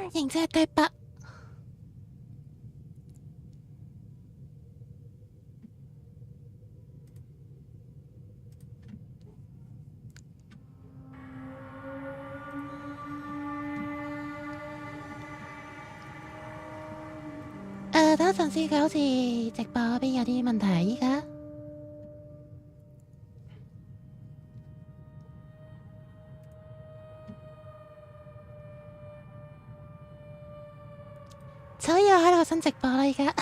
認真係對白。等一陣先，佢好似直播嗰邊有啲問題依家。所以我喺度新直播啦，依家。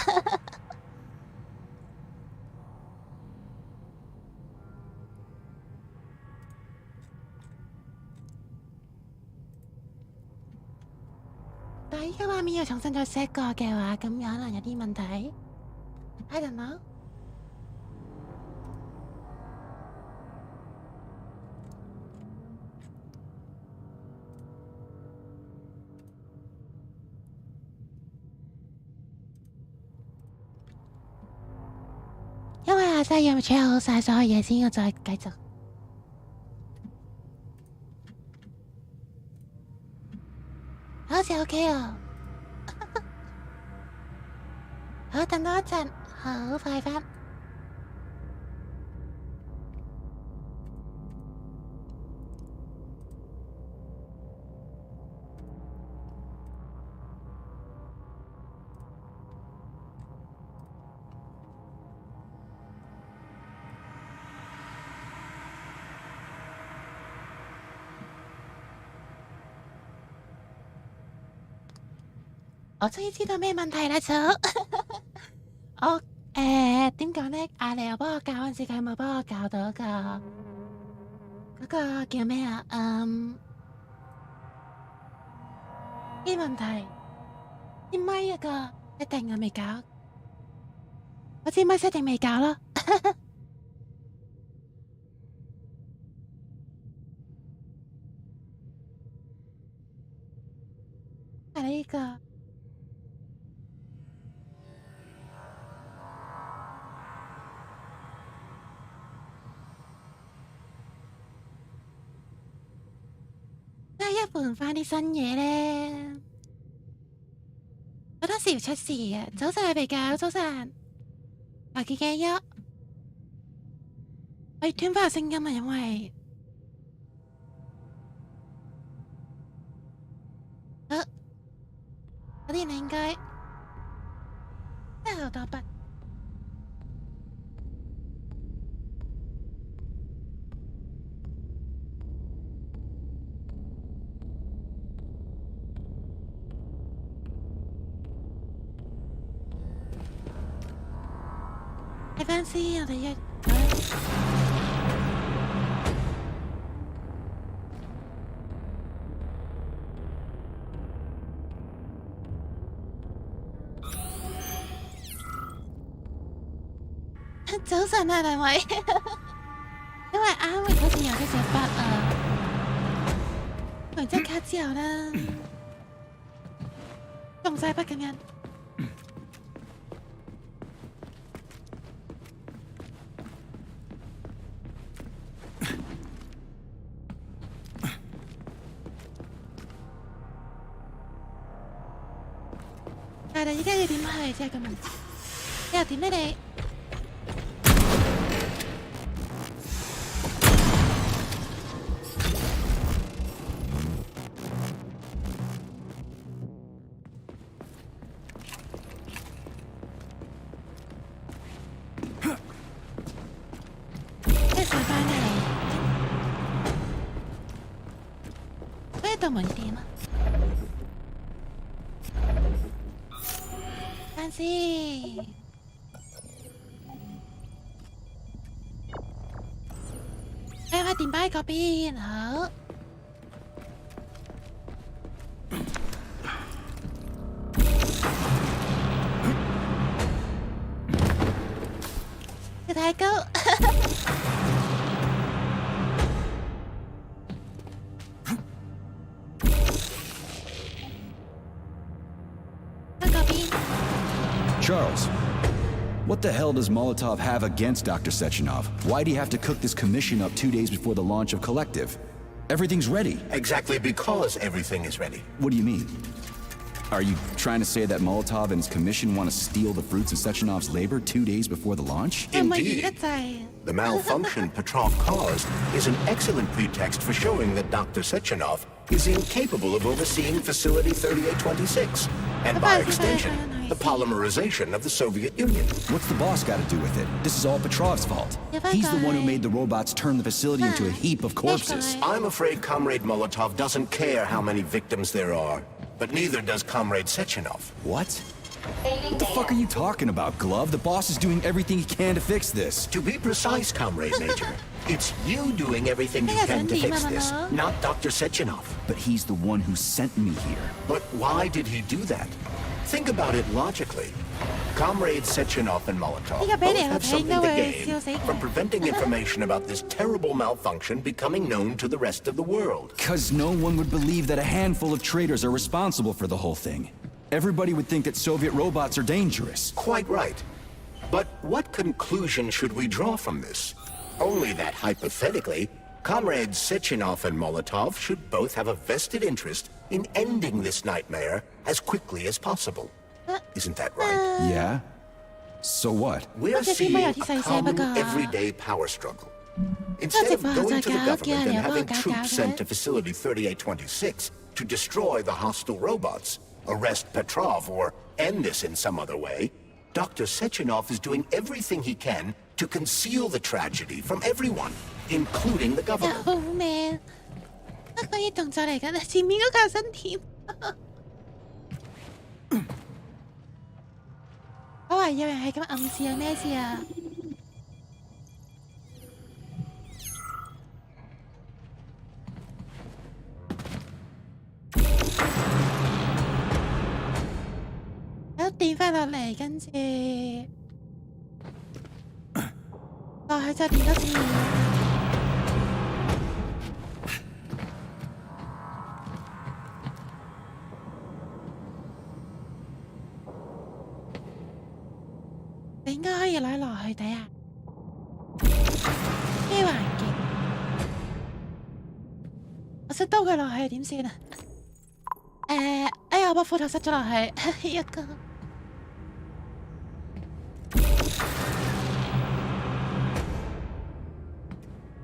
但係依家畫面要重新再 set 過嘅話，咁可能有啲問題。I don't know。因為阿西要處理好晒所有嘢先，我再繼續。好似 OK 啊！好，等多一陣，好快返。我終於知道咩問題啦，嫂。我點講呢？阿你又幫我教嗰陣時，佢有冇幫我教到嗰個叫咩啊？啲問題，啲咪一個一定係未搞，我知咪一定未搞咯。係呢個。一換翻啲新嘢咧，好多時要出事嘅。早晨你哋搞，早晨，我記記喐，我要斷翻個聲音啊，因為嗰啲你應該真係好多筆。睇返先，我哋一早晨啊，兩位，因為啱啱好似有咗隻筆啊，完張卡之後呢，用晒筆咁樣。但係而家要點去即係個問題，你又點呢你？即係上返嚟，呢度門點啊？等先，睇下電擺喺嗰邊，好。要太高。Charles, what the hell does Molotov have against Dr. Sechenov? Why'd he have to cook this commission up 2 days before the launch of Collective? Everything's ready. Exactly because everything is ready. What do you mean? Are you trying to say that Molotov and his commission want to steal the fruits of Sechenov's labor 2 days before the launch? ทำไมดี Indeed. ละใจ The malfunction Petrov caused is an excellent pretext for showing that Dr. Sechenov is incapable of overseeing Facility 3826, and by extension, the polymerization of the Soviet Union. What's the boss got to do with it? This is all Petrov's fault. He's the one who made the robots turn the facility into a heap of corpses. I'm afraid Comrade Molotov doesn't care how many victims there are, but neither does Comrade Sechenov. What? What the fuck are you talking about, Glove? The boss is doing everything he can to fix this. To be precise, Comrade Major, it's you doing everything you can to fix this, not Dr. Sechenov. But he's the one who sent me here. But why did he do that? Think about it logically. Comrades Sechenov and Molotov both have something to gain from preventing information about this terrible malfunction becoming known to the rest of the world. Because no one would believe that a handful of traitors are responsible for the whole thing. Everybody would think that Soviet robots are dangerous. Quite right. But what conclusion should we draw from this? Only that hypothetically, Comrades Sechenov and Molotov should both have a vested interest in ending this nightmare as quickly as possible. Isn't that right? Yeah? So what? We're seeing a common everyday power struggle. Instead of going to the government and having troops sent to Facility 3826 to destroy the hostile robots, arrest Petrov, or end this in some other way, Dr. Sechenov is doing everything he can to conceal the tragedy from everyone, including the อย่า government. 好命一個啲動作嚟緊，前面嗰個身甜。我話有人係咁暗示係咩事啊？喺度墊翻落嚟，跟住落去再墊多次。你應該可以攞落去睇下咩環境。我塞兜佢落去點算啊？哎呀，我把斧頭塞咗落去一個。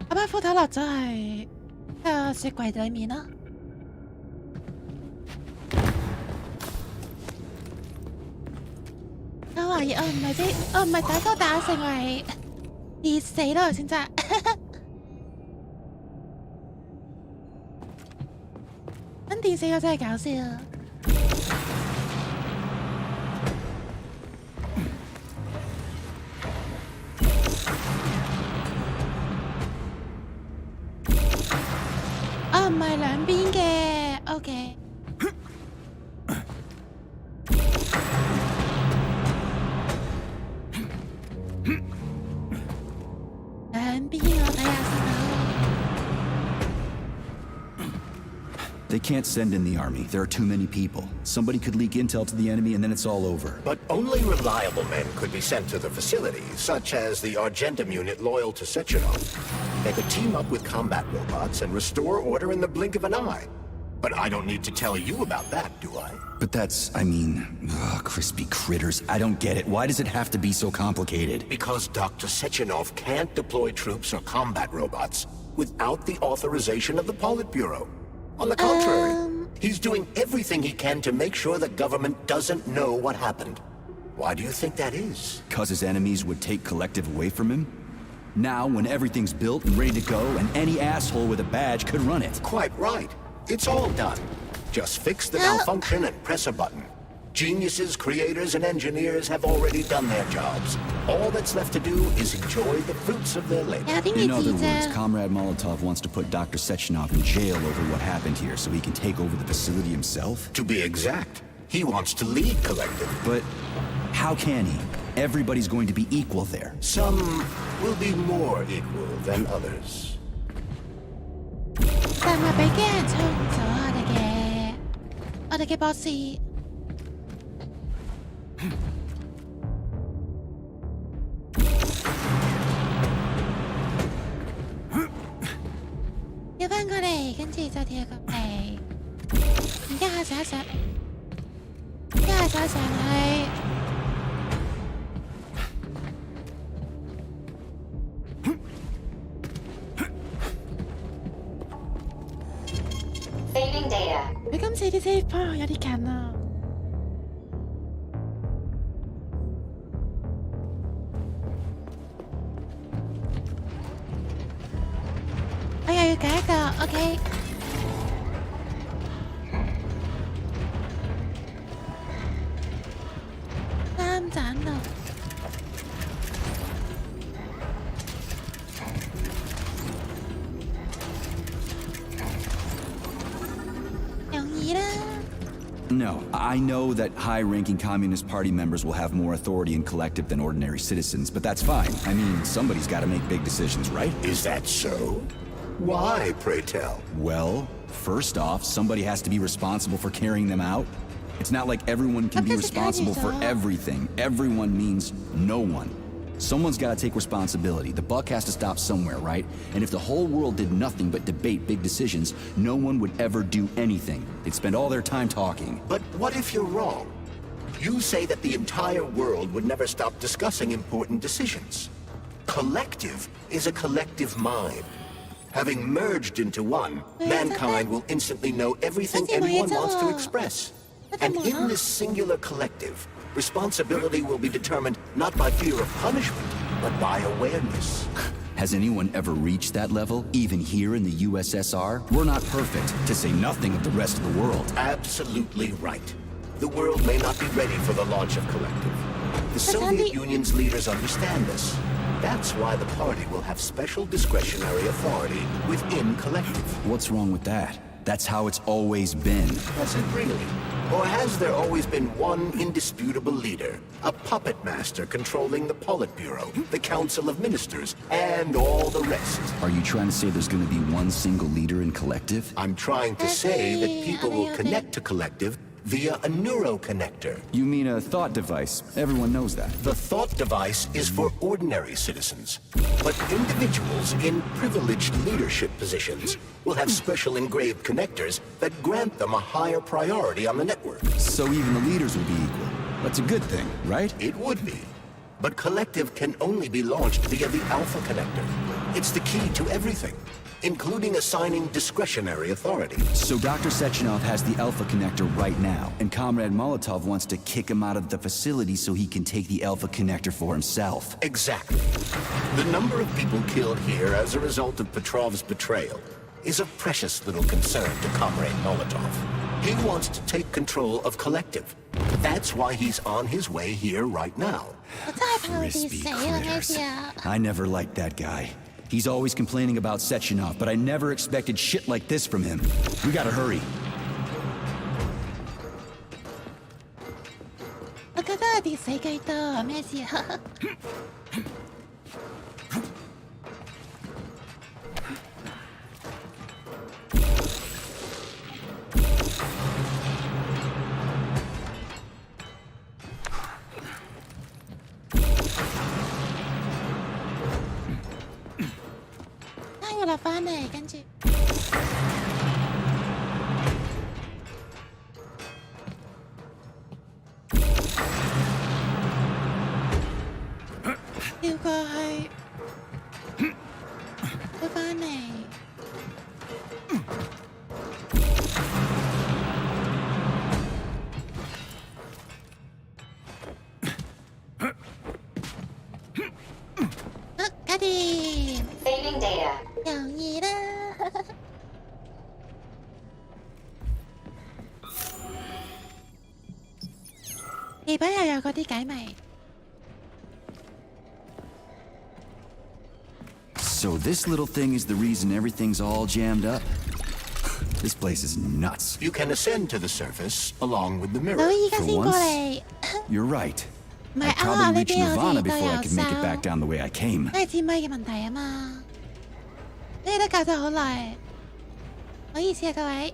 我把斧頭落咗去個雪櫃裏面咯。我懷疑我唔係打交打成為跌死咯，先真係。跟電死我真係搞笑。我唔係兩邊嘅 ，OK。They can't send in the army. There are too many people. Somebody could leak intel to the enemy and then it's all over. But only reliable men could be sent to the facility, such as the Argentum unit loyal to Sechenov. They could team up with combat robots and restore order in the blink of an eye. But I don't need to tell you about that, do I? But that's, I mean, crispy critters. I don't get it. Why does it have to be so complicated? Because Dr. Sechenov can't deploy troops or combat robots without the authorization of the Politburo. On the contrary, he's doing everything he can to make sure the government doesn't know what happened. Why do you think that is? Because his enemies would take collective away from him? Now, when everything's built and ready to go, and any asshole with a badge could run it. Quite right. It's all done. Just fix the malfunction and press a button. Geniuses, creators, and engineers have already done their jobs. All that's left to do is enjoy the fruits of their labor. In other words, Comrade Molotov wants to put Dr. Sechenov in jail over what happened here so he can take over the facility himself? To be exact, he wants to lead Collective. But how can he? Everybody's going to be equal there. Some will be more equal than others. 但係俾機人衝咗我哋嘅 boss。跳翻過嚟，跟住就跳過嚟。而家我想一想，加晒上去。你今次啲 save point 有啲近啊！我又要揀一個 ，OK。3盞路。No, I know that high-ranking Communist Party members will have more authority in collective than ordinary citizens, but that's fine. I mean, somebody's got to make big decisions, right? Is that so? Why, pray tell? Well, first off, somebody has to be responsible for carrying them out. It's not like everyone can be responsible for everything. Everyone means no one. Someone's got to take responsibility. The buck has to stop somewhere, right? And if the whole world did nothing but debate big decisions, no one would ever do anything. They'd spend all their time talking. But what if you're wrong? You say that the entire world would never stop discussing important decisions. Collective is a collective mind. Having merged into one, mankind will instantly know everything anyone wants to express. And in this singular collective, responsibility will be determined not by fear of punishment, but by awareness. Has anyone ever reached that level, even here in the USSR? We're not perfect, to say nothing of the rest of the world. Absolutely right. The world may not be ready for the launch of collective. The Soviet Union's leaders understand this. That's why the party will have special discretionary authority within collective. What's wrong with that? That's how it's always been. Has it really? Or has there always been one indisputable leader, a puppet master controlling the Politburo, the Council of Ministers, and all the rest? Are you trying to say there's going to be one single leader in collective? I'm trying to say that people will connect to collective via a neuroconnector. You mean a thought device. Everyone knows that. The thought device is for ordinary citizens, but individuals in privileged leadership positions will have special engraved connectors that grant them a higher priority on the network. So even the leaders will be equal. That's a good thing, right? It would be. But collective can only be launched via the alpha connector. It's the key to everything, including assigning discretionary authority. So Dr. Sechenov has the Alpha Connector right now, and Comrade Molotov wants to kick him out of the facility so he can take the Alpha Connector for himself. Exactly. The number of people killed here as a result of Petrov's betrayal is of precious little concern to Comrade Molotov. He wants to take control of collective. That's why he's on his way here right now. Crispy critters. I never liked that guy. He's always complaining about Sechenov, but I never expected shit like this from him. We gotta hurry. 我覺得跌死幾多咩事啊？我落返嚟，跟住跳過去，跳返嚟，搞掂。Saving data. 容易啦！地板又有嗰啲解謎。So this little thing is the reason everything's all jammed up? This place is nuts. You can ascend to the surface along with the 我 mirror. 依家先過嚟， You're right. 唔 I'd 係啊！ probably 呢 reach 邊我 Nirvana 哋都 before I 有 could make it back 收， down the way I came. 都係支咪嘅問題啊嘛。你哋都教咗好耐，唔好意思啊各位。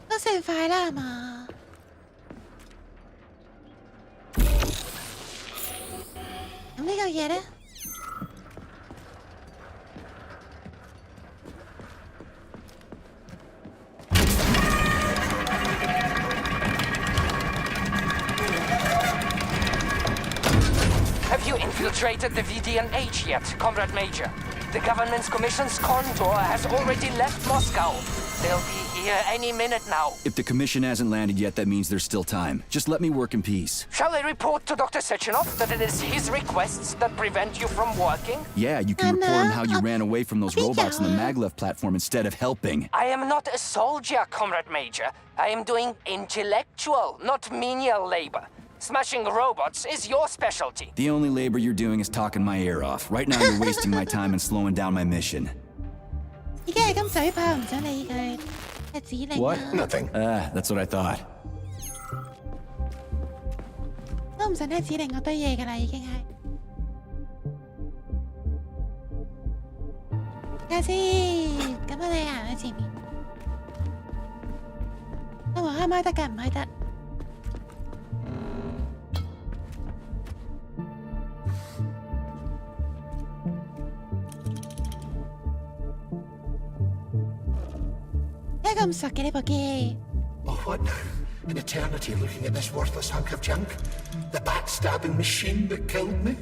都算快啦係嘛？咁呢個嘢咧？ Have you infiltrated the VDNH yet, Comrade Major? The government's commission's contour has already left Moscow. They'll be here any minute now. If the commission hasn't landed yet, that means there's still time. Just let me work in peace. Shall I report to Dr. Sechenov that it is his requests that prevent you from working? Yeah, you can report him how you ran away from those robots on the maglev platform instead of helping. I am not a soldier, Comrade Major. I am doing intellectual, not menial labor. Smashing robots is your specialty. The only labor you're doing is talking my ear off. Right now you're wasting my time and slowing down my mission. What? Nothing. That's what I thought. 都唔想聽指令嗰堆嘢㗎啦，已經係。睇下先，咁我哋行去前面。都話開唔開得㗎？唔開得。咁熟嘅呢部機。Oh, what now? An eternity looking at this worthless hunk of junk? The backstabbing machine that killed me?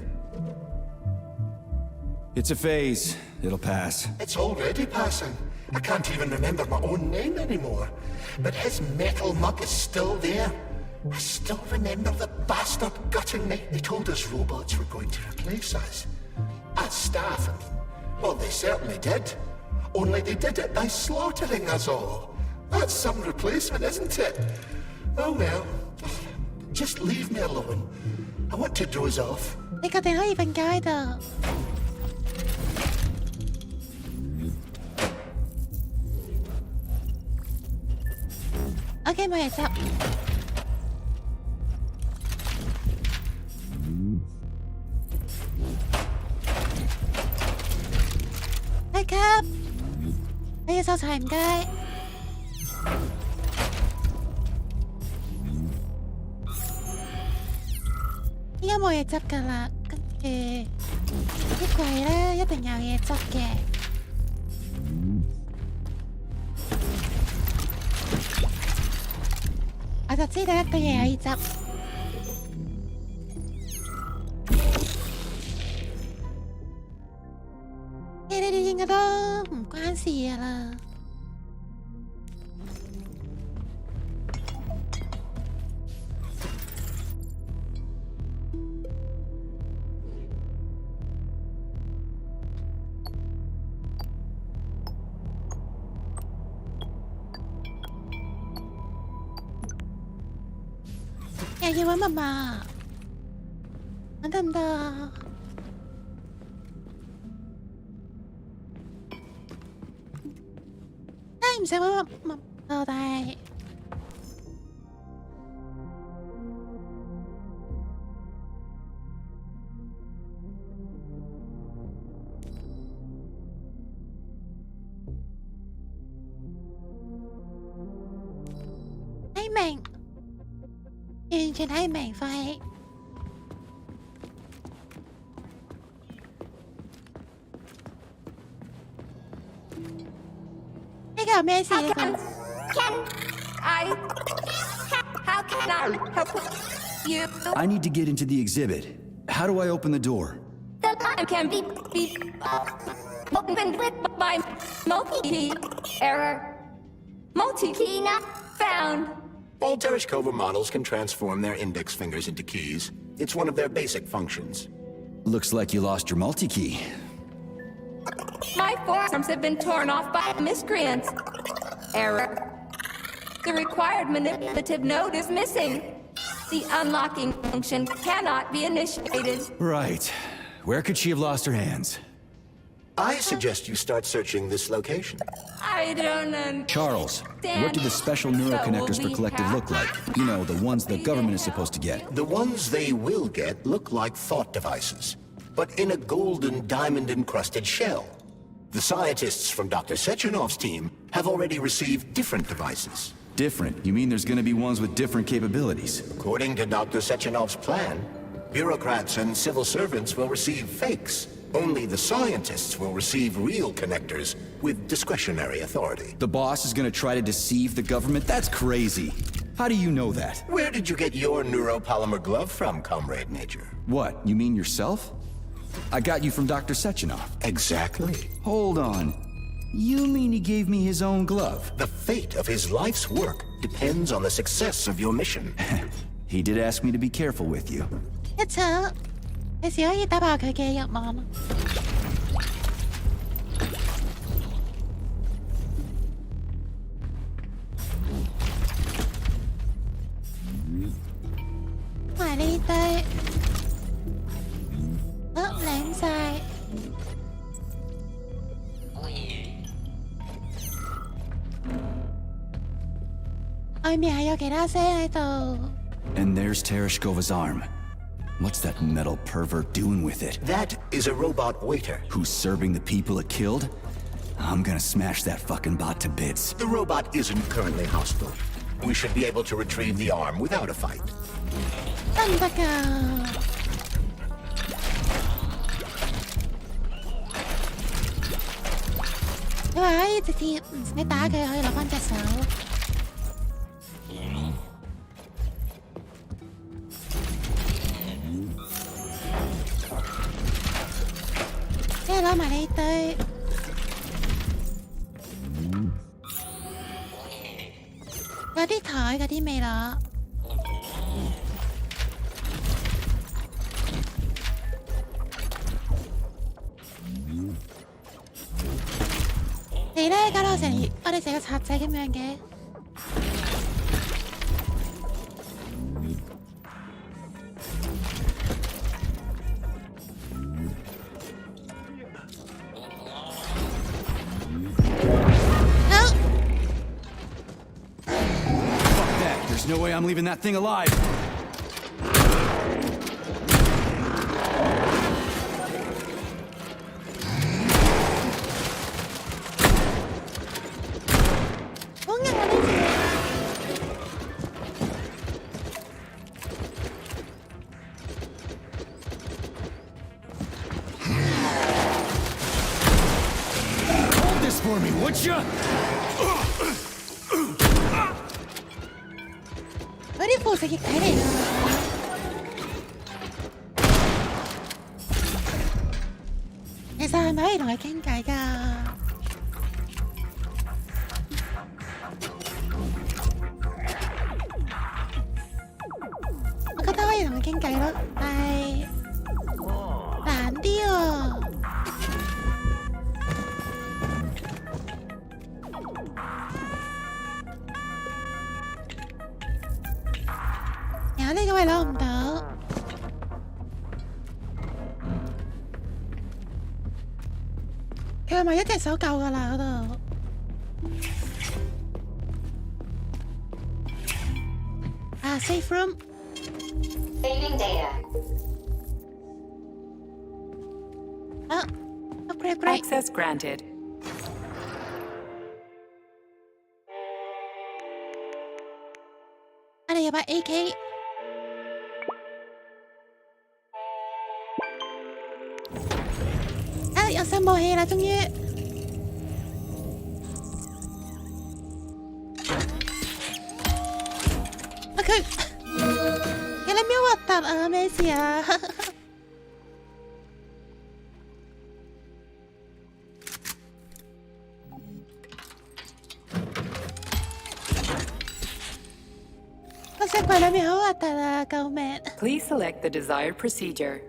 It's a phase. It'll pass. It's already passing. I can't even remember my own name anymore. But his metal mug is still there. I still remember the bastard gutting me. They told us robots were going to replace us. As staff, well, they certainly did. Only they did it by slaughtering us all. That's some replacement, isn't it? Oh well. Just leave me alone. I want to doze off. 你確定可以瞓覺喺度？OK， 冇嘢執。低級，你要收齊唔該。依家冇嘢執㗎啦，跟住啲櫃咧一定有嘢執嘅。我就知道一堆嘢可以執。呢啲應該都唔關事㗎啦。又要揾密碼，揾得唔得啊？唔使揾密碼，但係睇明。完全睇唔明廢。呢個係咩事呢個 How can I help you? I need to get into the exhibit. How do I open the door? The line can be opened with my multi-key error. Multi-key not found. All Tereshkova models can transform their index fingers into keys. It's one of their basic functions. Looks like you lost your multi-key. My forearms have been torn off by miscreants. Error. The required manipulative node is missing. The unlocking function cannot be initiated. Right. Where could she have lost her hands? I suggest you start searching this location. I don't understand. Charles, what do the special neuroconnectors for Collective look like? You know, the ones the government is supposed to get. The ones they will get look like thought devices, but in a golden diamond-encrusted shell. The scientists from Dr. Sechenov's team have already received different devices. Different? You mean there's gonna be ones with different capabilities? According to Dr. Sechenov's plan, bureaucrats and civil servants will receive fakes. Only the scientists will receive real connectors with discretionary authority. The boss is gonna try to deceive the government? That's crazy. How do you know that? Where did you get your neuropolymer glove from, Comrade Major? What, you mean yourself? I got you from Dr. Sechenov. Exactly. Hold on. You mean he gave me his own glove? The fate of his life's work depends on the success of your mission. He did ask me to be careful with you. 一齊，有時可以打爆佢嘅欲望。埋呢堆，領晒。外面係有其他聲喺度。And there's Tereshkova's arm. What's that metal pervert doing with it? That is a robot waiter. Who's serving the people it killed? I'm gonna smash that fucking bot to bits. The robot isn't currently hostile. We should be able to retrieve the arm without a fight. 得唔得㗎？你話可以直接唔使打佢，可以攞返隻手。即係攞埋呢堆。有啲台嗰啲未攞。你咧搞到我哋成個賊仔咁樣嘅。No way I'm leaving that thing alive. Hold this for me, would ya? 嗰啲腐蝕液體嚟㗎。其實係咪可以同佢傾偈㗎？我覺得可以同佢傾偈咯，但係難啲喎。呢個位攞唔到，佢係咪一隻手夠㗎啦？嗰度啊 ，safe room。Saving data. 啊 ，upgrade Access granted. 我哋有把 AK。有新武器啦，終於！佢你咩核突啊？咩事啊？個石櫃裏面好核突啊！救命 ！Please select the desired procedure.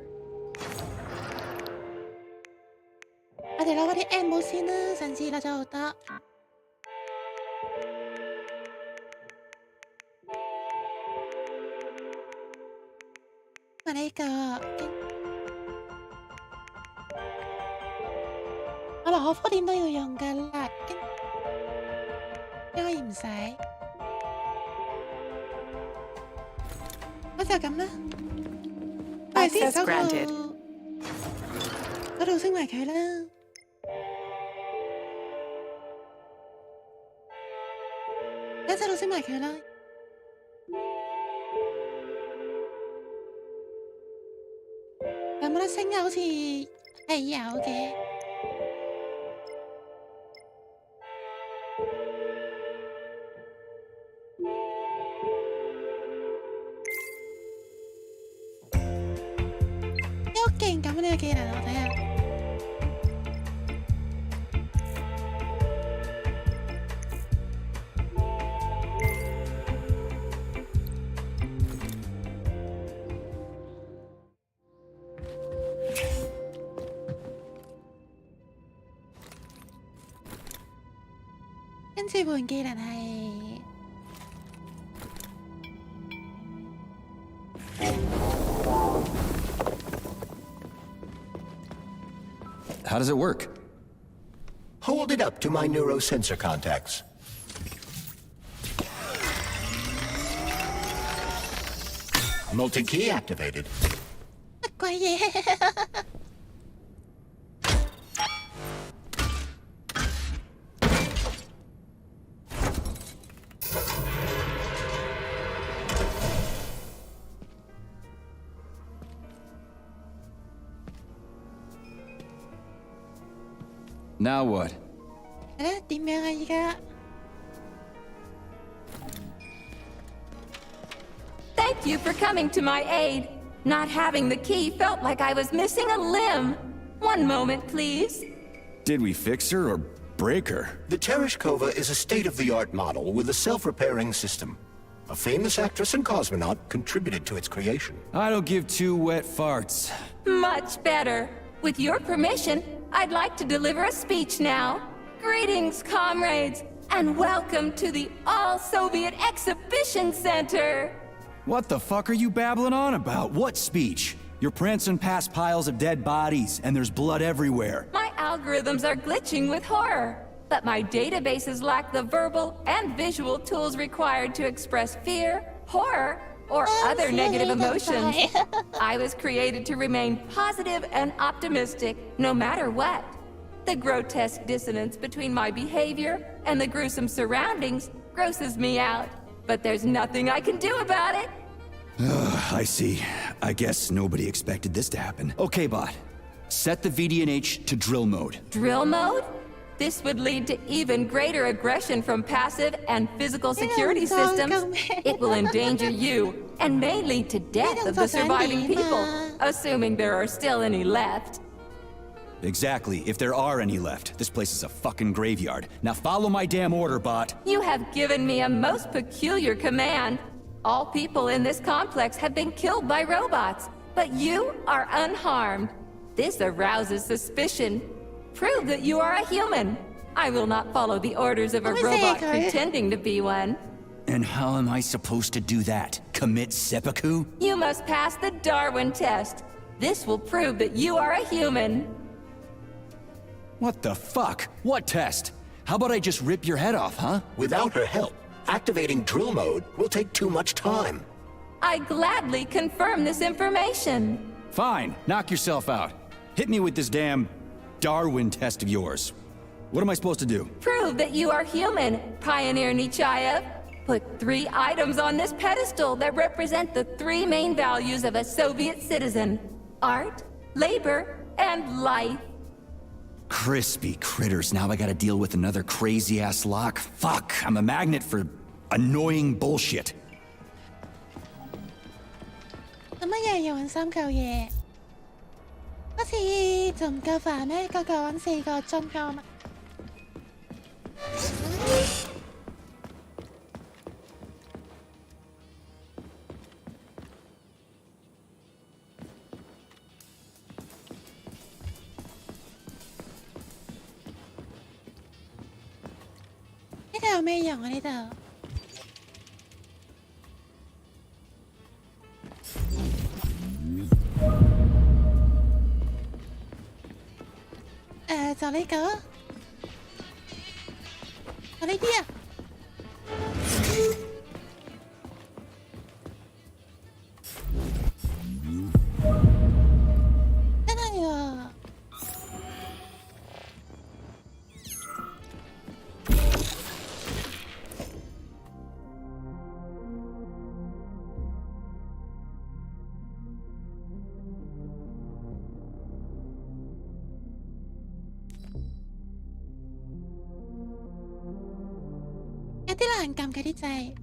我哋攞嗰啲 ammo 先啦，上次攞咗好多。呢個我話可科點都要用㗎啦，可以唔使。我就咁啦。快啲走嗰度升埋佢啦。一隻路升埋佢啦。有冇得升啊？好似係有嘅。咁呢個技能我睇下。跟住換技能係。How does it work? Hold it up to my neurosensor contacts. Multi-key activated. 乜鬼嘢？Now what? 係咧？點樣啊？而家 Thank you for coming to my aid. Not having the key felt like I was missing a limb. One moment, please. Did we fix her or break her? The Tereshkova is a state-of-the-art model with a self-repairing system. A famous actress and cosmonaut contributed to its creation. I don't give two wet farts. Much better. With your permission, I'd like to deliver a speech now. Greetings, comrades, and welcome to the All-Soviet Exhibition Center. What the fuck are you babbling on about? What speech? You're prancing past piles of dead bodies, and there's blood everywhere. My algorithms are glitching with horror, but my databases lack the verbal and visual tools required to express fear, horror, or other negative emotions. I was created to remain positive and optimistic, no matter what. The grotesque dissonance between my behavior and the gruesome surroundings grosses me out, but there's nothing I can do about it. I see. I guess nobody expected this to happen. Okay, bot. Set the VDNH to drill mode. Drill mode? This would lead to even greater aggression from passive and physical security systems. It will endanger you, and may lead to death of the surviving people, assuming there are still any left. Exactly, if there are any left. This place is a fucking graveyard. Now follow my damn order, bot. You have given me a most peculiar command. All people in this complex have been killed by robots, but you are unharmed. This arouses suspicion. Prove that you are a human. I will not follow the orders of a robot pretending to be one. And how am I supposed to do that? Commit seppuku? You must pass the Darwin test. This will prove that you are a human. What the fuck? What test? How about I just rip your head off, huh? Without her help, activating drill mode will take too much time. I gladly confirm this information. Fine, knock yourself out. Hit me with this damn Darwin test of yours. What am I supposed to do? Prove that you are human, Pioneer Nechayev. Put 3 items on this pedestal that represent the 3 main values of a Soviet citizen: art, labor, and life. Crispy critters, now I gotta deal with another crazy-ass lock. Fuck, I'm a magnet for annoying bullshit. 咁乜嘢用3嚿嘢？好似仲唔夠煩咩？個個揾4個鐘㗎嘛。呢度有咩用啊？呢度？就呢個，就呢啲啊。真係喎。有啲難撳嘅啲掣。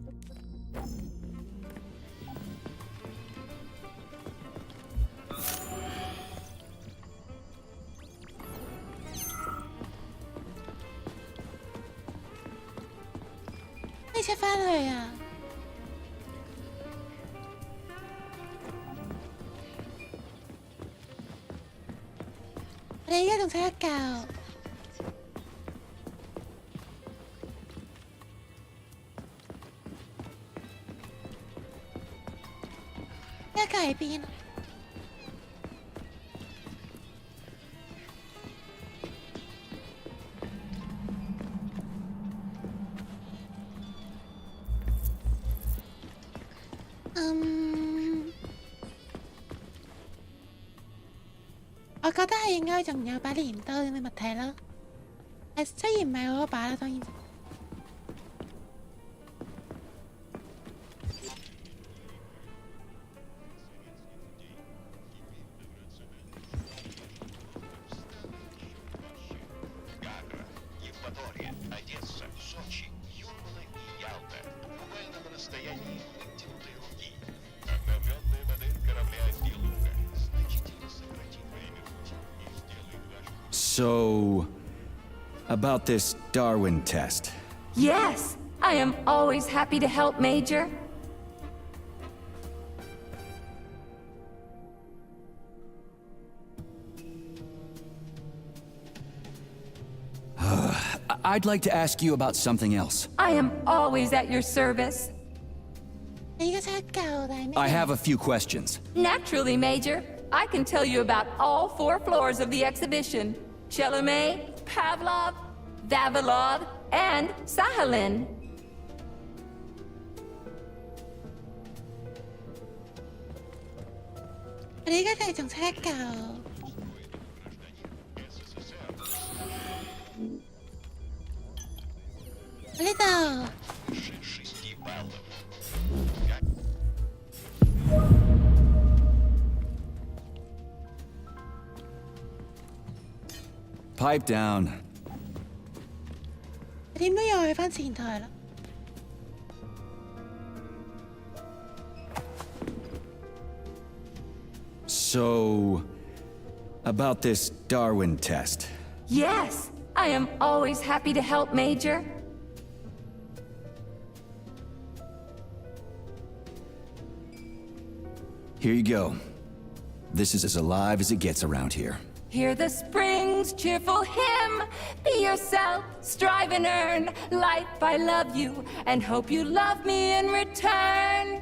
出翻去啊！我哋而家仲差一嚿。一嚿喺邊？我覺得係應該仲有把鐮刀咁嘅物體咯。雖然唔係我嗰把啦，當然。So, about this Darwin test. Yes, I am always happy to help, Major. I'd like to ask you about something else. I am always at your service. I have a few questions. Naturally, Major. I can tell you about all 4 floors of the exhibition. Chelomey, Pavlov, Vavilov, and Sahalin. Pipe down. 點都要去返前台啦。So, about this Darwin test. Yes, I am always happy to help, Major. Here you go. This is as alive as it gets around here. Hear the spring's cheerful hymn. Be yourself, strive and earn. Life, I love you, and hope you love me in return.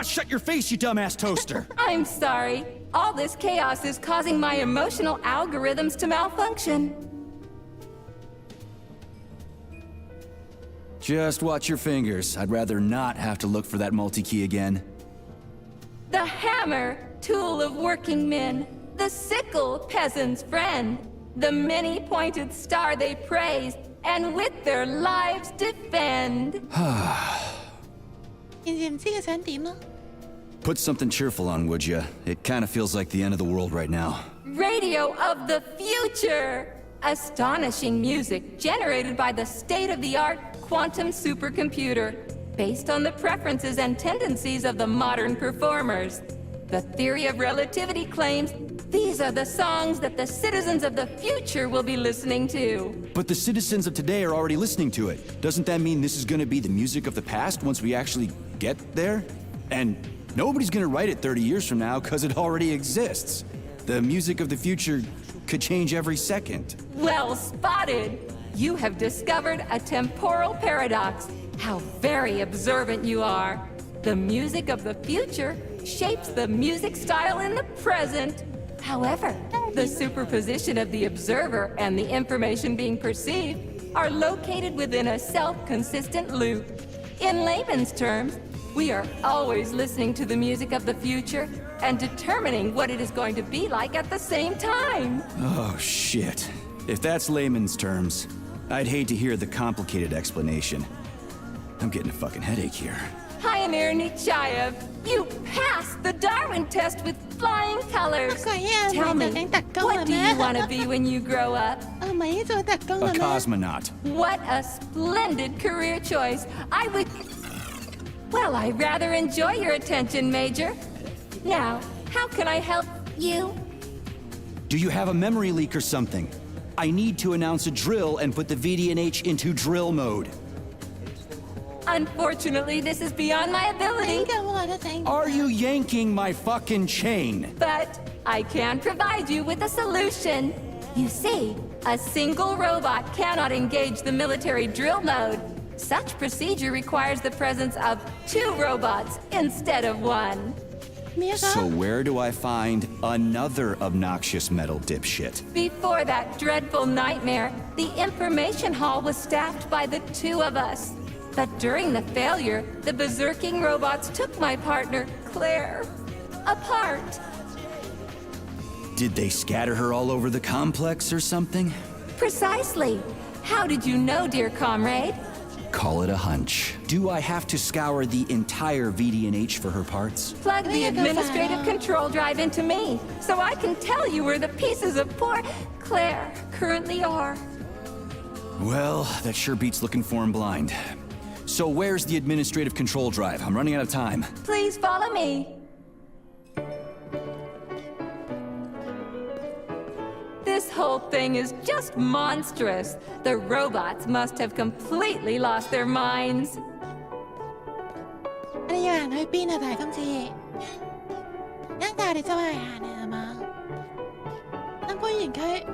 Shut your face, you dumbass toaster! I'm sorry. All this chaos is causing my emotional algorithms to malfunction. Just watch your fingers. I'd rather not have to look for that multi-key again. The hammer, tool of working men. The sickle, peasant's friend. The many-pointed star they praise, and with their lives defend. Put something cheerful on, would ya? It kind of feels like the end of the world right now. Radio of the future! Astonishing music generated by the state-of-the-art quantum supercomputer, based on the preferences and tendencies of the modern performers. The theory of relativity claims these are the songs that the citizens of the future will be listening to. But the citizens of today are already listening to it. Doesn't that mean this is gonna be the music of the past once we actually get there? And nobody's gonna write it 30 years from now because it already exists. The music of the future could change every second. Well spotted! You have discovered a temporal paradox. How very observant you are. The music of the future shapes the music style in the present. However, the superposition of the observer and the information being perceived are located within a self-consistent loop. In layman's terms, we are always listening to the music of the future and determining what it is going to be like at the same time. Oh, shit. If that's layman's terms, I'd hate to hear the complicated explanation. I'm getting a fucking headache here. Pioneer Nechayev, you passed the Darwin test with flying colors. Tell me, what do you want to be when you grow up? A cosmonaut. What a splendid career choice. Well, I rather enjoy your attention, Major. Now, how can I help you? Do you have a memory leak or something? I need to announce a drill and put the VDNH into drill mode. Unfortunately, this is beyond my 整 ability, 㗎，我都整。 Are you yanking my fucking chain? but I can provide you with a solution. You see, a single robot cannot engage the military drill mode. Such procedure requires the presence of 2 robots instead of 1. 咩啊？ So where do I find another obnoxious metal dipshit? Before that dreadful nightmare, the information hall was staffed by the 2 of us. But during the failure, the berserking robots took my partner, Claire, apart. Did they scatter her all over the complex or something? Precisely. How did you know, dear comrade? Call it a hunch. Do I have to scour the entire VD&H for her parts? Plug the administrative control drive into me, so I can tell you where the pieces of poor Claire currently are. Well, that sure beats looking for him blind. So where's the administrative control drive? I'm running out of time. Please follow me. This whole thing is just monstrous. The robots must have completely lost their minds. 我哋要行去邊啊？但係今次，一陣我哋周圍行啊，係嘛？參觀園區。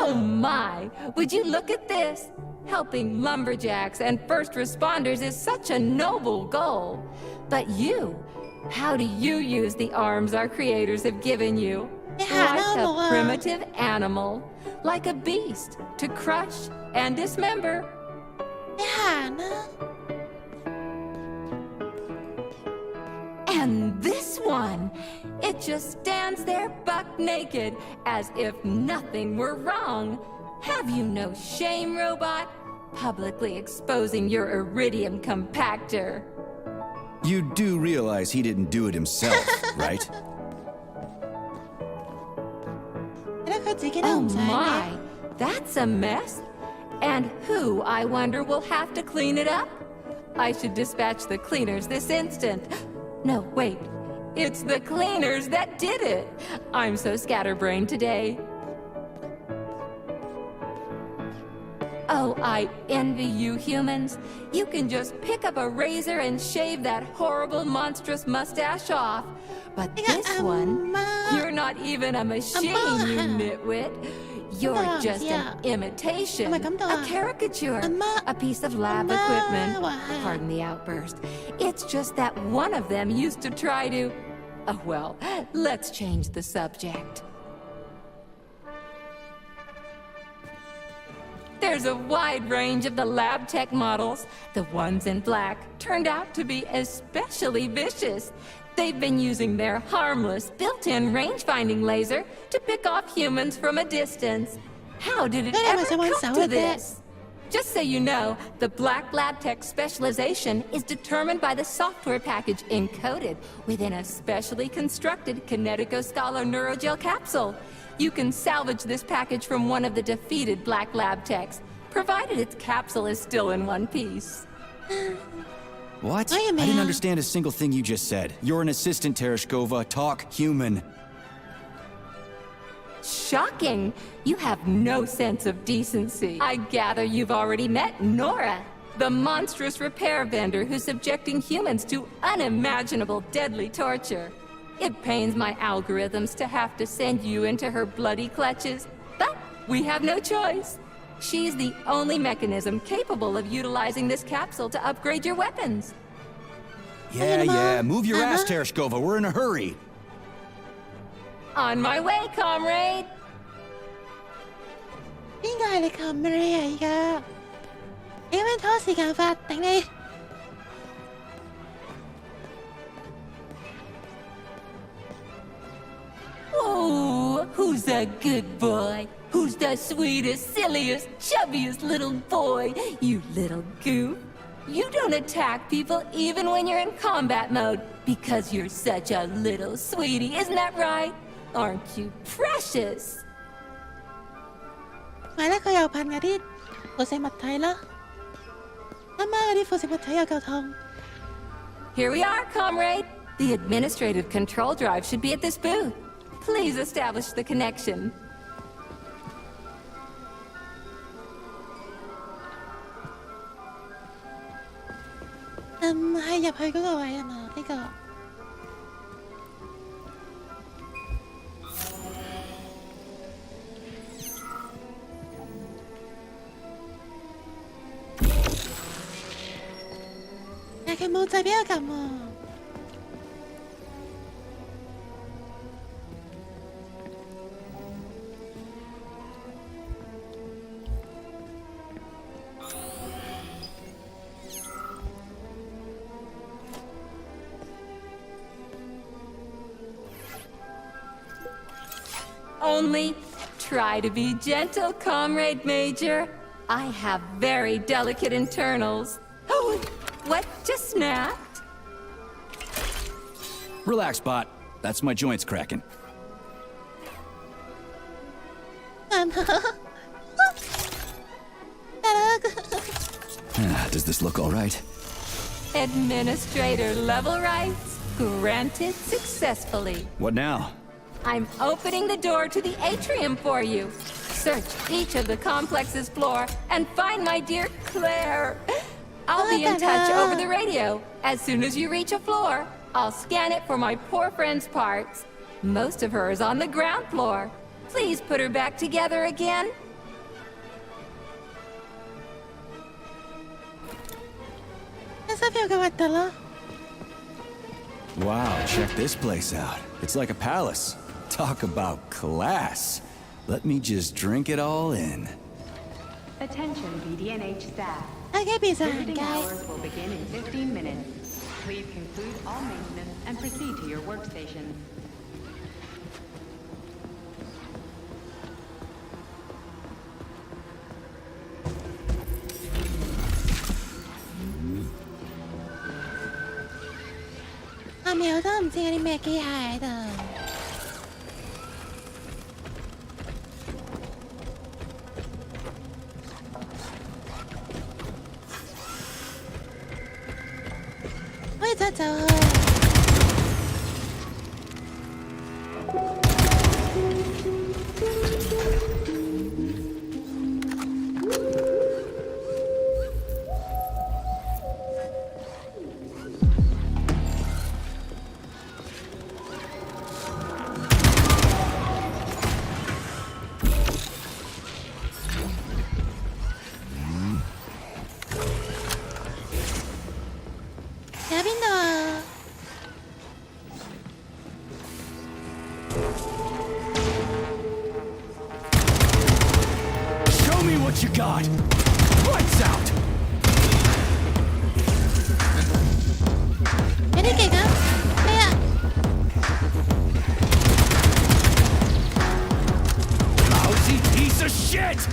Oh my! Would you look at this? Helping lumberjacks and first responders is such a noble goal. But you, how do you use the arms our creators have given you? Like a primitive animal, like a beast, to crush and dismember. And this one, it just stands there buck naked, as if nothing were wrong. Have you no shame, robot? Publicly exposing your iridium compactor. You do realize he didn't do it himself, right? Oh my, that's a mess. And who, I wonder, will have to clean it up? I should dispatch the cleaners this instant. No, wait. It's the cleaners that did it. I'm so scatterbrained today. Oh, I envy you humans. You can just pick up a razor and shave that horrible, monstrous mustache off. But this one, you're not even a machine, you nitwit. You're just an imitation, a caricature, a piece of lab equipment. Pardon the outburst. It's just that one of them used to try to... Oh, well, let's change the subject. There's a wide range of the lab tech models. The ones in black turned out to be especially vicious. They've been using their harmless, built-in range-finding laser to pick off humans from a distance. How did it ever come to this? Just so you know, the black lab tech specialization is determined by the software package encoded within a specially constructed Kinetico-Scala Neurogel capsule. You can salvage this package from one of the defeated black lab techs, provided its capsule is still in one piece. What? I didn't understand a single thing you just said. You're an assistant, Tereshkova. Talk human. Shocking! You have no sense of decency. I gather you've already met Nora, the monstrous repair vendor who's subjecting humans to unimaginable deadly torture. It pains my algorithms to have to send you into her bloody clutches, but we have no choice. She's the only mechanism capable of utilizing this capsule to upgrade your weapons. Yeah, move your ass, Tereshkova. We're in a hurry. On my way, comrade. 邊個係你 comrade 啊？而家你咁樣拖時間法，頂你！ Oh, who's a good boy? Who's the sweetest, silliest, chubbiest little boy? You little goof. You don't attack people even when you're in combat mode because you're such a little sweetie, isn't that right? Aren't you precious? 咪咧佢又噴嗰啲輻射物體啦，啱啱嗰啲輻射物體有夠痛。Here we are, comrade. The administrative control drive should be at this booth. Please establish the connection. 係入去嗰個位啊嘛，呢個。但係佢冇掣俾我撳喎。Only try to be gentle, Comrade Major. I have very delicate internals. Oh, what just snapped? Relax, bot. That's my joints cracking. Does this look all right? Administrator level rights granted successfully. What now? I'm opening the door to the atrium for you. Search each of the complex's floor and find my dear Claire. I'll be in touch over the radio. As soon as you reach a floor, I'll scan it for my poor friend's parts. Most of her is on the ground floor. Please put her back together again. Wow, check this place out. It's like a palace. Talk about class. Let me just drink it all in. Attention BDNH staff. Okay, Visiting guys. hours will begin in 15 minutes. Please conclude all maintenance and proceed to your workstation. Show me what you got. Lights out. Lousy piece of shit.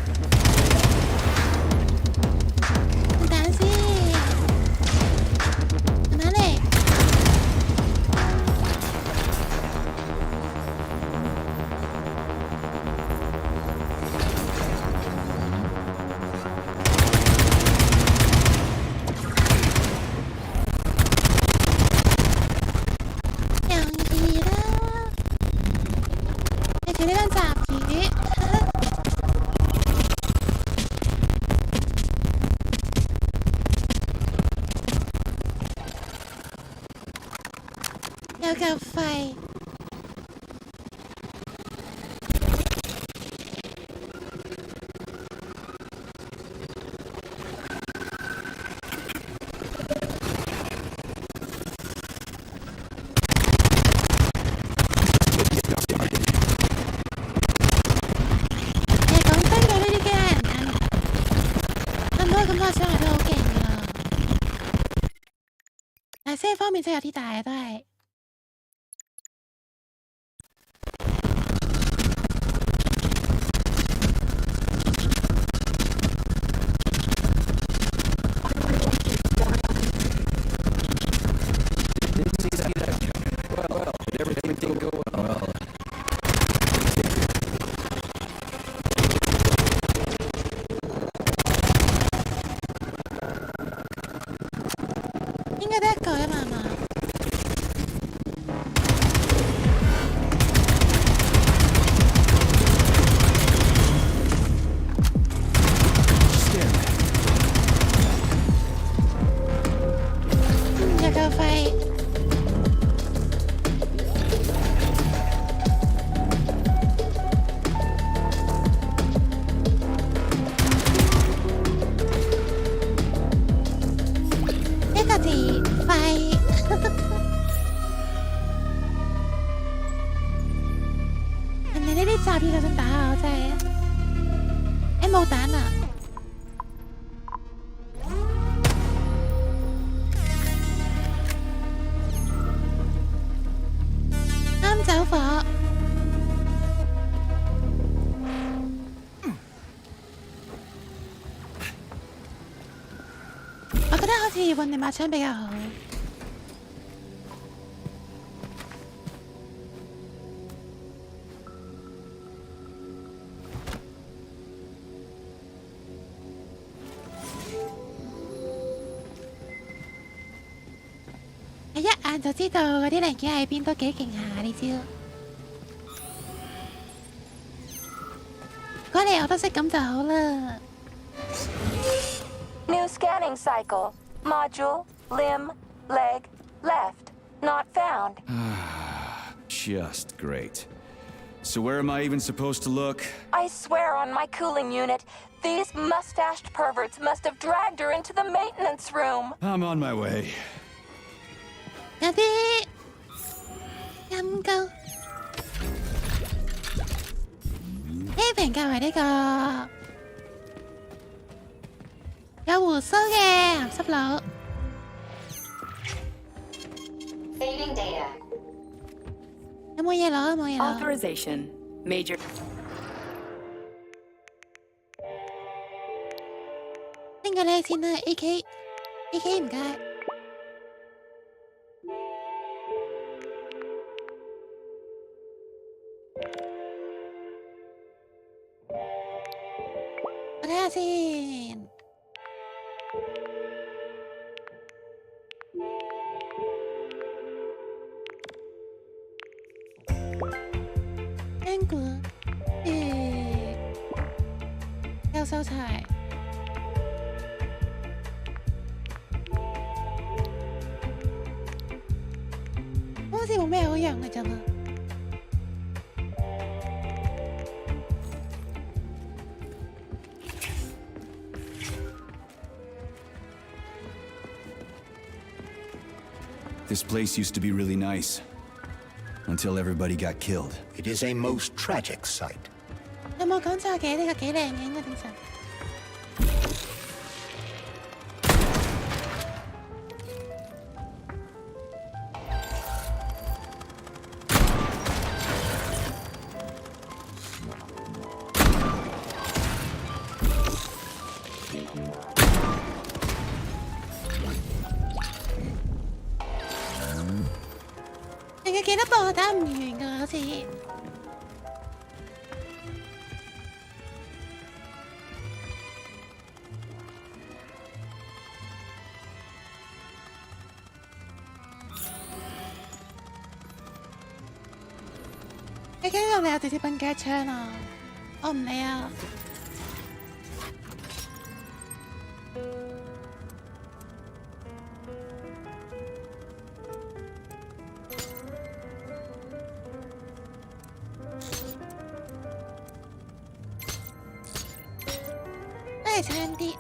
下 B 就想打我真係，誒冇彈啊！啱走火。我覺得好似換定把槍比較好。你一眼就知道嗰啲零件喺邊，都幾勁下呢招。果你我都識咁就好啦。New scanning cycle. Module, limb, leg, left. Not found. Just great. So where am I even supposed to look? I swear on my cooling unit, these mustached perverts must have dragged her into the maintenance room. I'm on my way. 有啲陰功。呢評價為呢個有胡鬚嘅鹹濕佬。Saving data. 有冇嘢攞？冇嘢攞。 Authorization. Major. 拎個呢先啦 ，AK 唔該。我睇下先。香港，有收齊。好似冇咩好用嘅啫嘛。This place used to be really nice. Until everybody got killed. It is a most tragic sight. 有冇講錯嘅？呢個幾靚嘅，應該正常。幾多步打唔完㗎，好似。你驚用你有直接崩機槍啊！我唔理啊。都係差啲。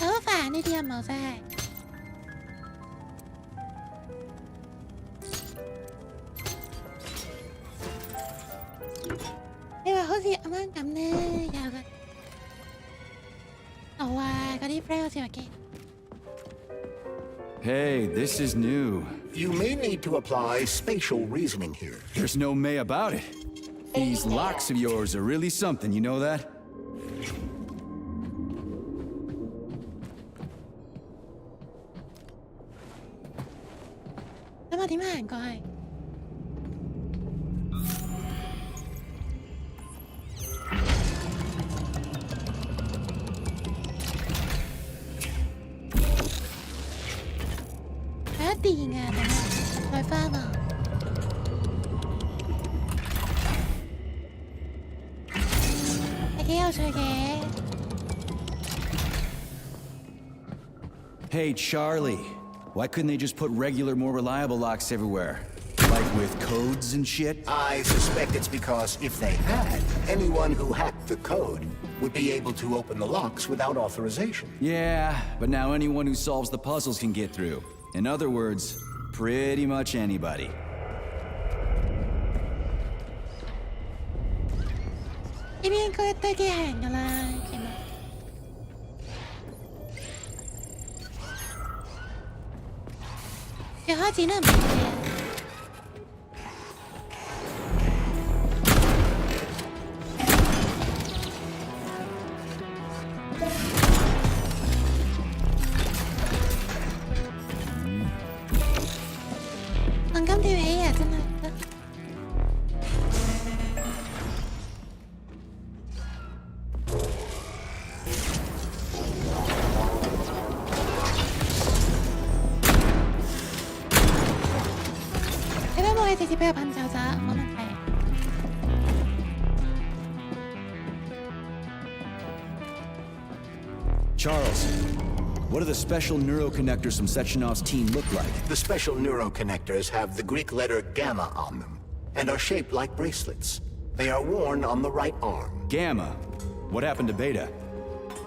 好煩呢啲任務真係。你話好似啱啱咁呢，有個。Hey, this is new. You may need to apply spatial reasoning here. There's no may about it. These locks of yours are really something, you know that? Hey, Charlie. Why couldn't they just put regular, more reliable locks everywhere? Like with codes and shit? I suspect it's because if they had, anyone who hacked the code would be able to open the locks without authorization. Yeah, but now anyone who solves the puzzles can get through. In other words, pretty much anybody. 이미 그랬다게 행여라 이제는. 여하지는 뭐야? 방금 대회에 아주 나왔다. 제가 뭐에 뒤집어 반자자 뭐는 돼. Charles, what do the special neuroconnectors from Sechenov's team look like? The special neuroconnectors have the Greek letter gamma on them and are shaped like bracelets. They are worn on the right arm. Gamma? What happened to Beta?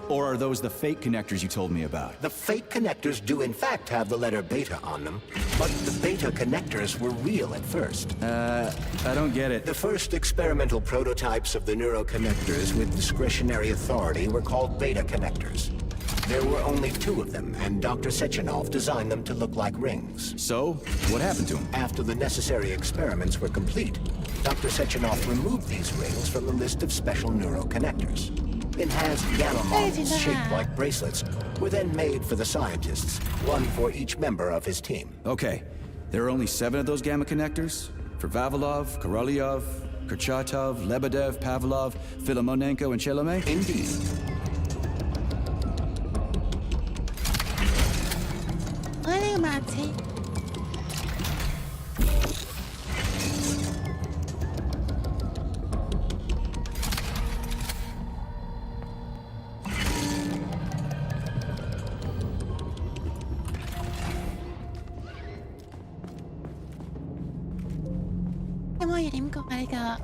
Or are those the fake connectors you told me about? The fake connectors do in fact have the letter beta on them, but the beta connectors were real at first. I don't get it. The first experimental prototypes of the neuroconnectors with discretionary authority were called beta connectors. There were only 2 of them, and Dr. Sechenov designed them to look like rings. So, what happened to him? After the necessary experiments were complete, Dr. Sechenov removed these rings from the list of special neuroconnectors. Enhanced gamma models shaped like bracelets were then made for the scientists, 1 for each member of his team. Okay, there are only 7 of those gamma connectors? For Vavilov, Korolyov, Kurchatov, Lebedev, Pavlov, Filimonenko, and Chelome? Indeed. 어디 맞지? cái môi gì điểm cục này kìa.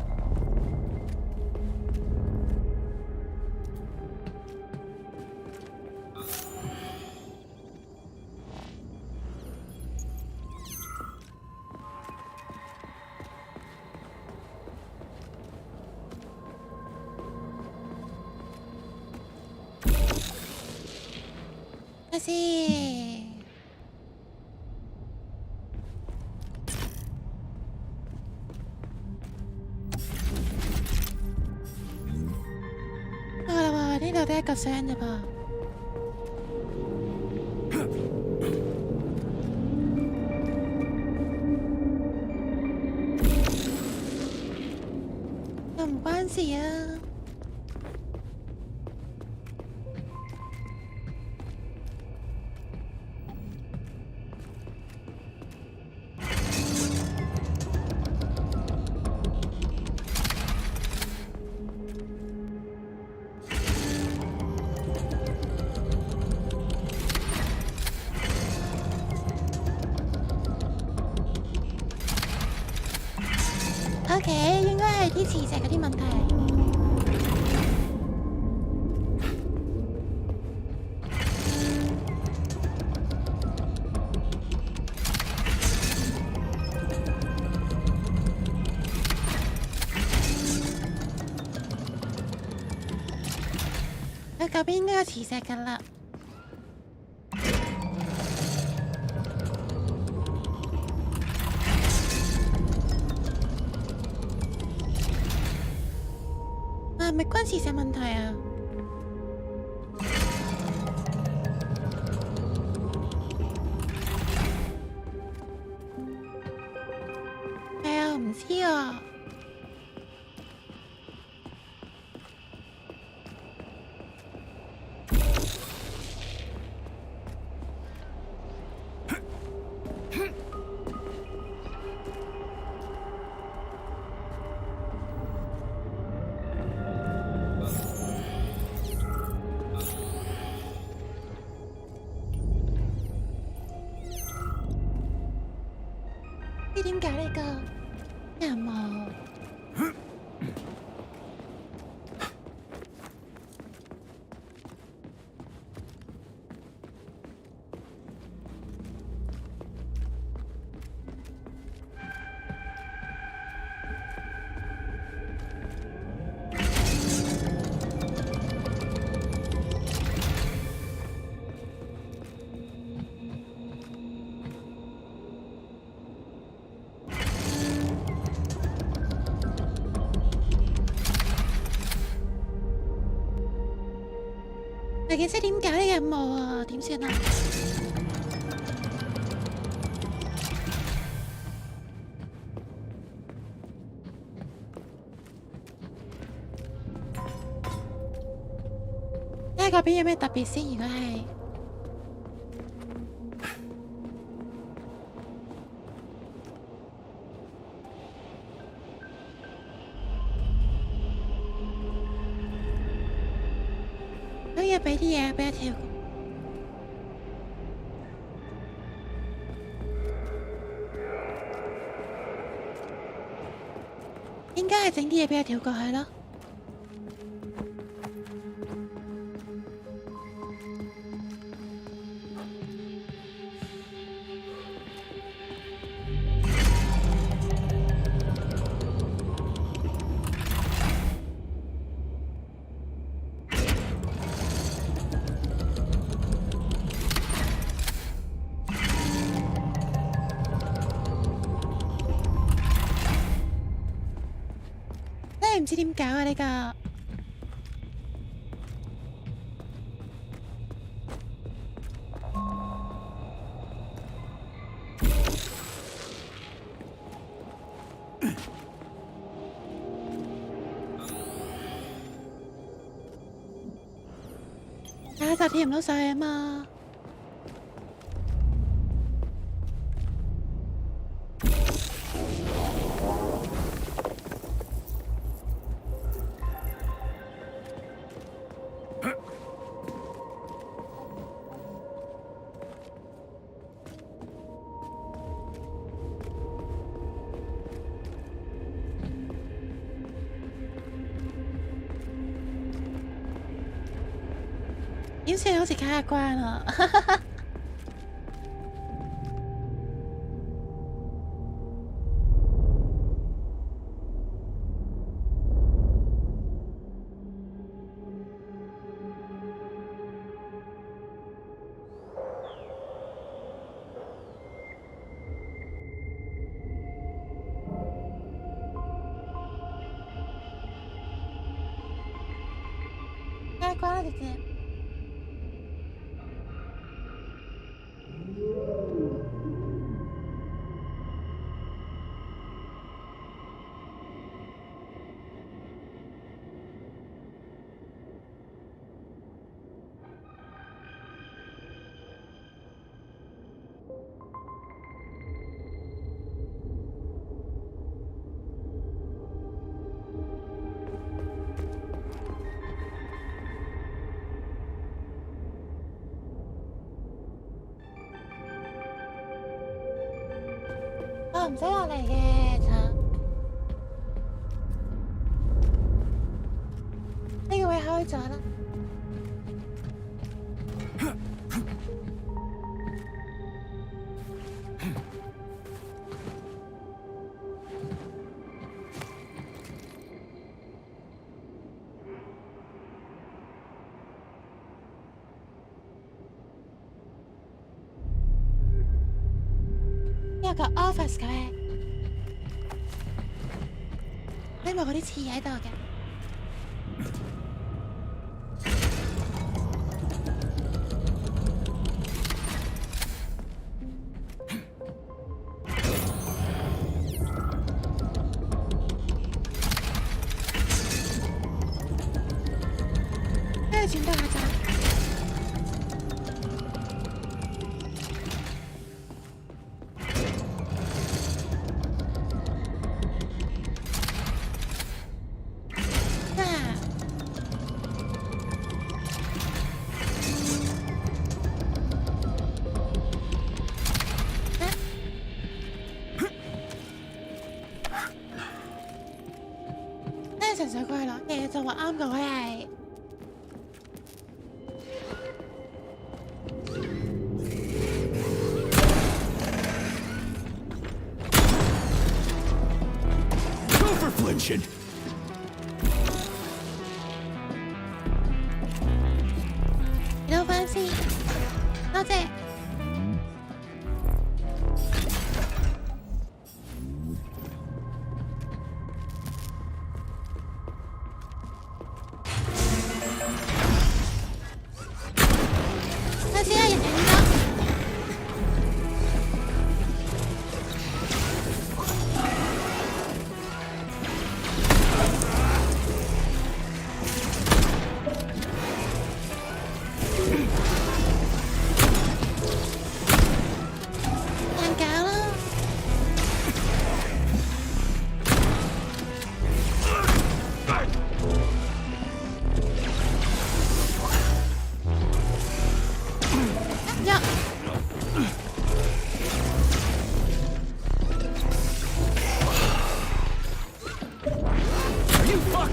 다시. 아,นี่เราได้กับแซนจะพอทำบ้านเสียOK， 應該係啲磁石嗰啲問題。佢嗰邊應該有磁石㗎啦。係咪關磁石問題啊？係啊，唔知啊。啲點解呢個任務？其實點搞呢任務啊？點算啊？睇下嗰邊有咩特別先？如果係都要俾啲嘢俾一條。應該係整啲嘢俾佢跳過去咯。唔知點搞啊呢個。就跳唔到上去啊嘛。點算好似卡下關啊！卡關啦，姐姐。唔使落嚟嘅，呢個位開咗啦。有個 office 嘅，因為嗰啲刺喺度嘅。跟住轉到下站。情緒歸咯，嘢就話啱嘅位係。Flinching. 有粉絲，多謝。多謝人人多。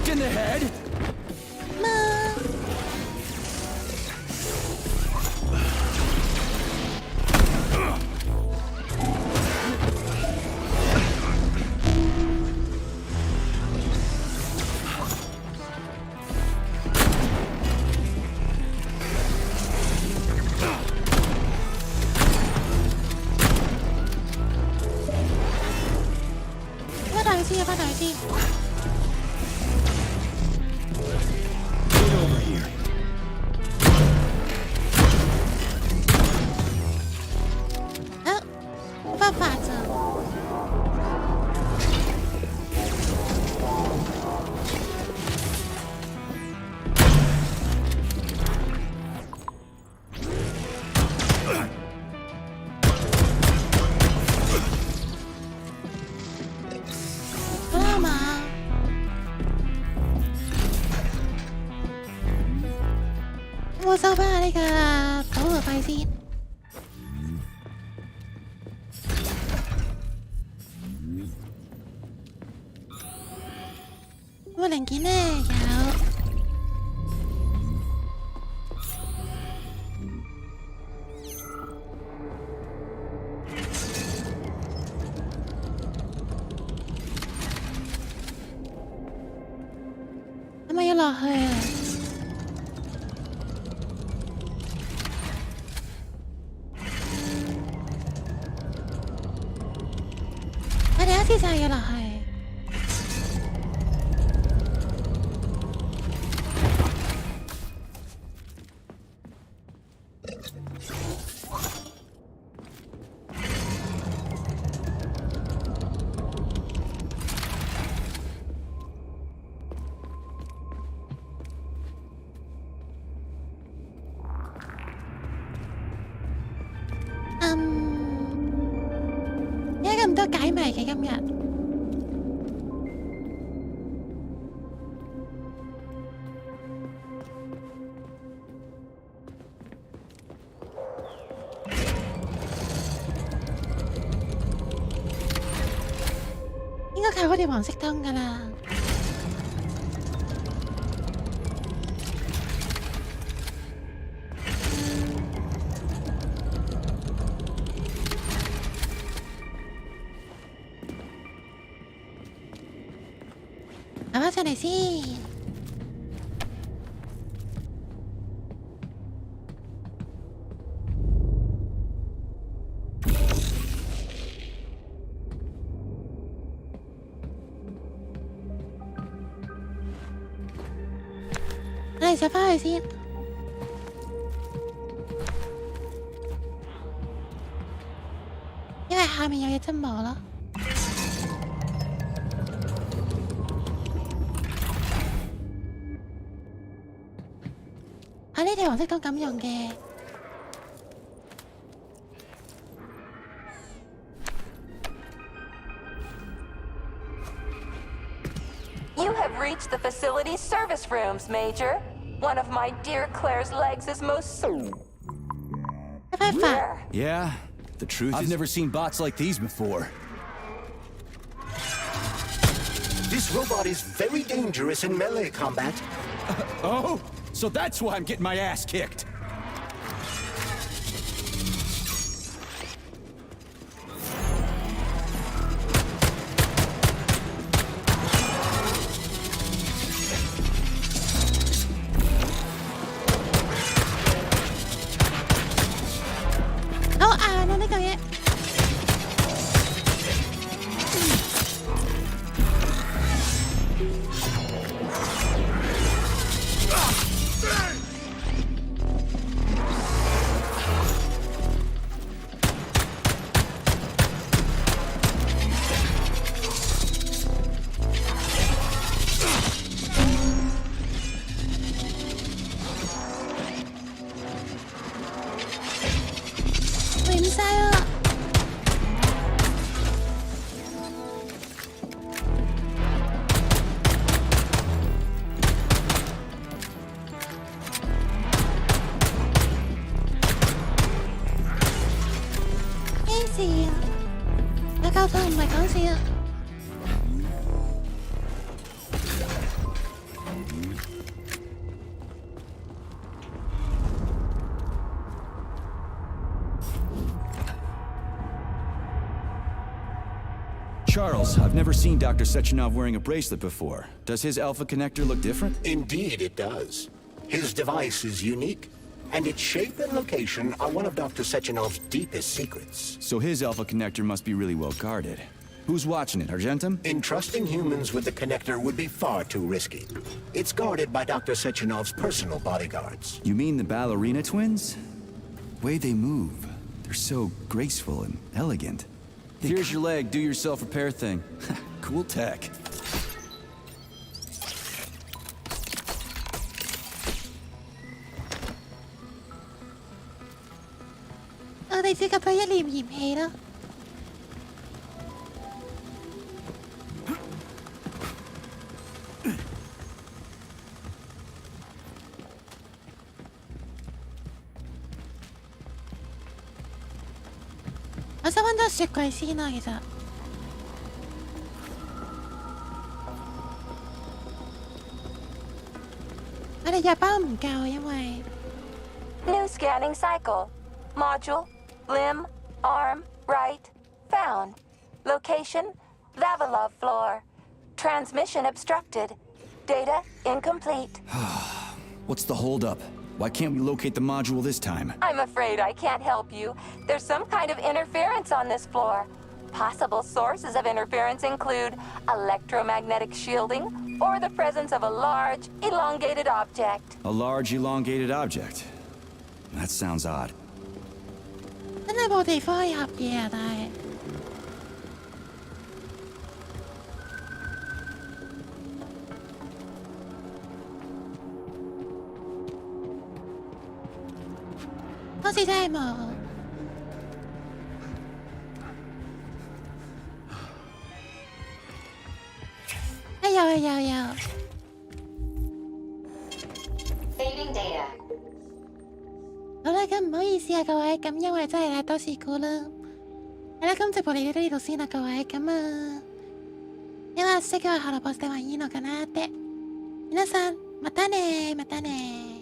In the head.我收翻下呢個保護費先。咁個零件呢有，係咪要落去啊？我哋一次就要落去。點解咁多解謎嘅今日？應該靠嗰條黃色燈㗎啦。打返上嚟先。我哋上返去先。因為下面有嘢真冇咯。呢條黃色燈咁用嘅。You have reached the facility's service rooms, Major. One of my dear Claire's legs is most rare. Yeah, the truth is I've never seen bots like these before. This robot is very dangerous in melee combat. Oh, so that's why I'm getting my ass kicked. Charles, I've never seen Dr. Sechenov wearing a bracelet before. Does his alpha connector look different? Indeed it does. His device is unique, and its shape and location are one of Dr. Sechenov's deepest secrets. So his alpha connector must be really well guarded. Who's watching it, Argentum? Entrusting humans with the connector would be far too risky. It's guarded by Dr. Sechenov's personal bodyguards. You mean the ballerina twins? The way they move, they're so graceful and elegant. Here's your leg, do yourself repair thing. Cool tech. Đây sẽ gặp phải liềm hiểm hệ đó. sao 혼자 쓸 거야 시나기자. Ở đây giờ bao mình cao vậy mày. New scanning cycle. Module, limb, arm, right, found. Location, Vavilov floor. Transmission obstructed. Data incomplete. What's the holdup? Why can't we locate the module this time? I'm afraid I can't help you. There's some kind of interference on this floor. Possible sources of interference include electromagnetic shielding or the presence of a large, elongated object. A large, elongated object? That sounds odd. Cái này bộ thì phơi hợp gì à đây? Có gì đây mà? Ây da. Saving data. H好啦，咁唔好意思啊，各位，咁因為真係太多事故啦。係啦，咁直播嚟到呢度先啦，各位，咁啊，では次はハロポスではいいのかなって。皆さん、またね。